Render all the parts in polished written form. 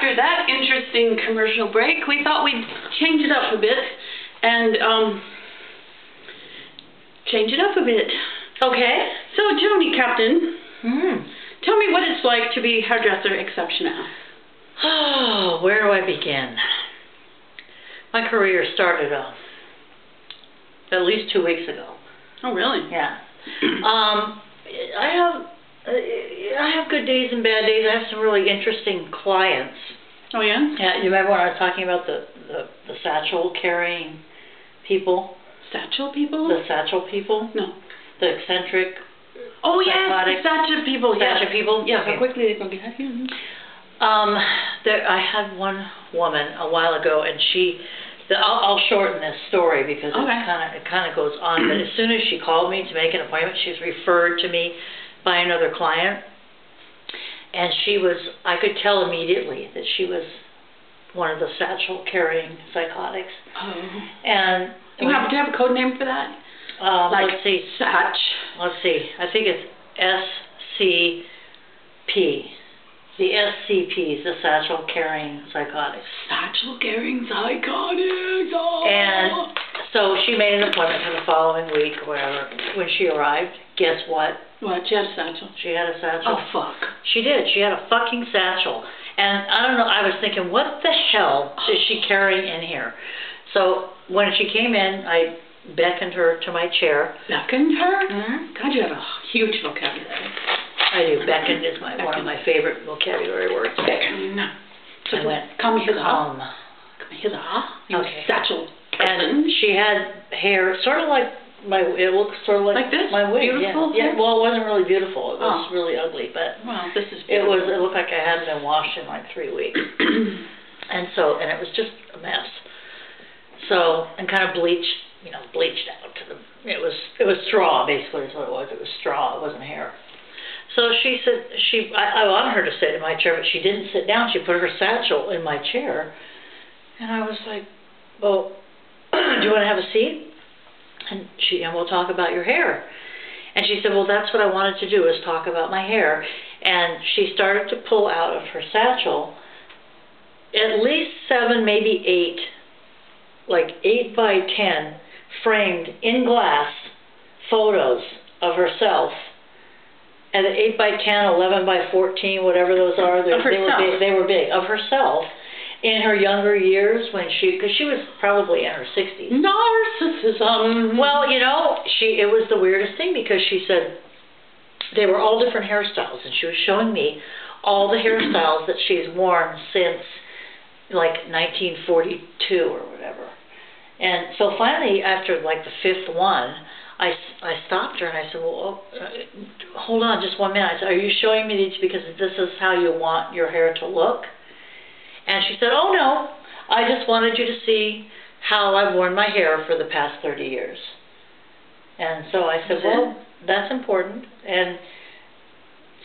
after that interesting commercial break, we thought we'd change it up a bit and Okay. So, Joanie, Captain, tell me what it's like to be hairdresser exceptional. Oh, where do I begin? My career started at least 2 weeks ago. Oh, really? Yeah. I have good days and bad days. I have some really interesting clients. Oh, yeah? Yeah. You remember when I was talking about the satchel carrying people? Satchel people? The satchel people? No. The eccentric. Oh, yes, psychotic, the satchel people. Satchel people? Yeah, okay. how quickly they can be out here. I had one woman a while ago, and I'll shorten this story because it kind of goes on. But as soon as she called me to make an appointment, she was referred to me by another client, and I could tell immediately that she was one of the satchel carrying psychotics. Oh. And do you have a code name for that? Let's see. Satch. Let's see. I think it's SCP. The SCPs, the satchel carrying psychotics. Satchel carrying psychotics. Oh. And so she made an appointment for the following week or whatever. When she arrived, guess what? What? She had a satchel. She had a satchel. Oh, fuck. She did. She had a fucking satchel. And I don't know, I was thinking, what the hell is she carrying in here? So when she came in, I beckoned her to my chair. Beckoned her? Mm-hmm. God, you have a huge vocabulary. I do. Beckoned is one of my favorite vocabulary words. Beckon. So I went, come hither. Come hither. You okay. Satchel. And she had hair sort of like it looked sort of like this? My wig. Beautiful? Yeah. Well, it wasn't really beautiful. It was really ugly, but this is beautiful. It looked like I hadn't been washed in like 3 weeks. And it was just a mess. So, and kind of bleached out to the, it was straw basically is what it was. It was straw, it wasn't hair. So she said, I wanted her to sit in my chair, but she didn't sit down. She put her satchel in my chair. And I was like, well, do you want to have a seat? And we'll talk about your hair. And she said, well, that's what I wanted to do, is talk about my hair. And she started to pull out of her satchel at least 7, maybe 8, like 8 by 10 framed in glass photos of herself. And 8 by 10, 11 by 14, whatever those are, they were big, of herself in her younger years because she was probably in her 60s. Narcissism. Well, it was the weirdest thing because she said they were all different hairstyles, and she was showing me all the hairstyles that she's worn since like 1942 or whatever. And so finally, after like the 5th one, I stopped her and I said, well, hold on just 1 minute. I said, are you showing me these because this is how you want your hair to look? And she said, oh no, I just wanted you to see how I've worn my hair for the past 30 years. And so I said, well, that's important. And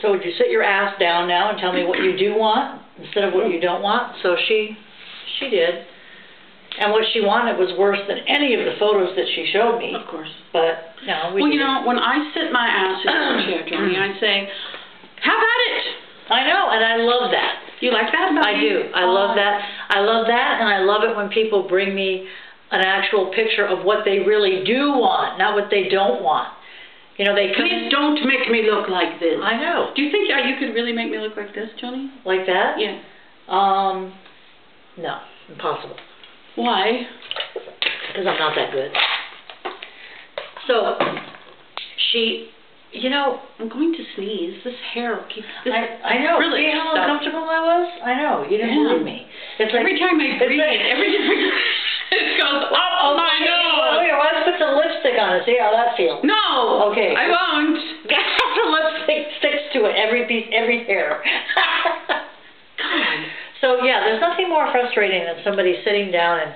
so would you sit your ass down now and tell me what you do want instead of what you don't want? So she did. And what she wanted was worse than any of the photos that she showed me. Of course. But, no, well, when I sit my ass in the chair, Joanie, I say, have at it. I know, and I love that. You like that about me? I do. I love that. I love that, and I love it when people bring me an actual picture of what they really do want, not what they don't want. Please don't make me look like this. I know. Do you think you could really make me look like this, Joanie? Like that? Yeah. No, impossible. Why? Because I'm not that good. So, I'm going to sneeze. This hair keeps... I know. See how uncomfortable I was? I know. You didn't believe me. It's like, every time I breathe, it goes up my nose. Wait, let's put some lipstick on it. See how that feels. No. Okay. I won't. The lipstick sticks to it. Every hair. God. So yeah, there's nothing more frustrating than somebody sitting down and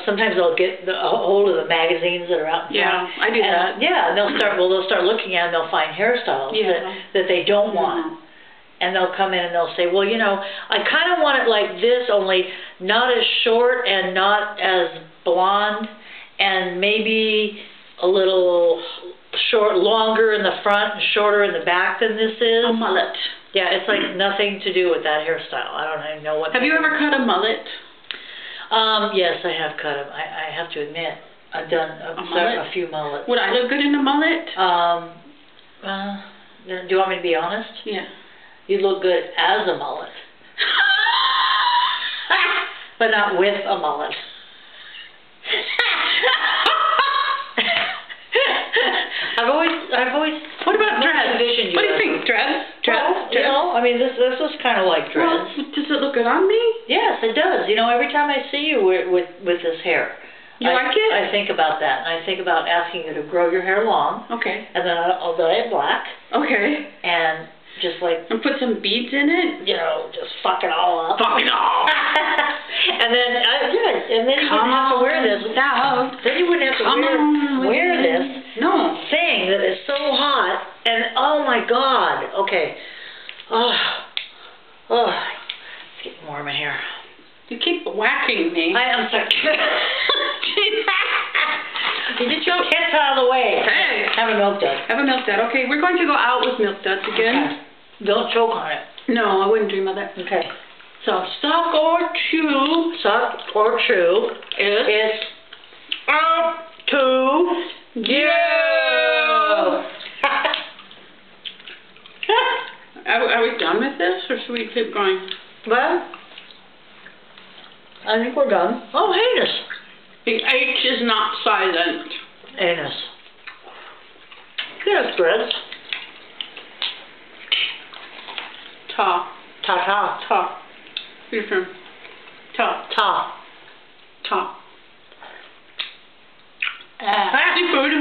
sometimes they'll get a hold of the magazines that are out in front. Yeah, I do that. Yeah, and they'll start looking at it and they'll find hairstyles that they don't want. And they'll come in and they'll say, well, I kind of want it like this, only not as short and not as blonde, and maybe a little longer in the front and shorter in the back than this is. A mullet. Yeah, it's like nothing to do with that hairstyle. I don't even know what. Have you ever cut a mullet? Yes, I have cut them. I have to admit, I've done a few mullets. Would I look good in a mullet? Do you want me to be honest? Yeah. You look good as a mullet. But not with a mullet. I've always. What about dreads? What do you think? Dreads? Well, you know, I mean, this was kind of like dreads. Well, does it look good on me? Yes, it does. You know, every time I see you with this hair, you like it? I think about that, and I think about asking you to grow your hair long. Okay. And then I'll dye it black. Okay. And just like. And put some beads in it. You know, just fuck it all up. Fuck it all. And then and then you wouldn't have to wear this. Then you wouldn't have to wear this. No. Thing that is so hot, and oh my God. Okay. It's getting warm in here. You keep whacking me. I'm sorry. You just your tits out of the way. Hey. Have a milk dud. Have a milk dud. Okay, we're going to go out with milk duds again. Okay. Don't choke on it. No, I wouldn't dream of that. Okay. So, suck or chew. Suck or chew is up to you. Are we done with this, or should we keep going? Well, I think we're done. Oh, anus. The H is not silent. Anus. Yes, Fred. Ta. Ta-ta. Ta. Your turn. Ta. Ta. Ta. Seafood.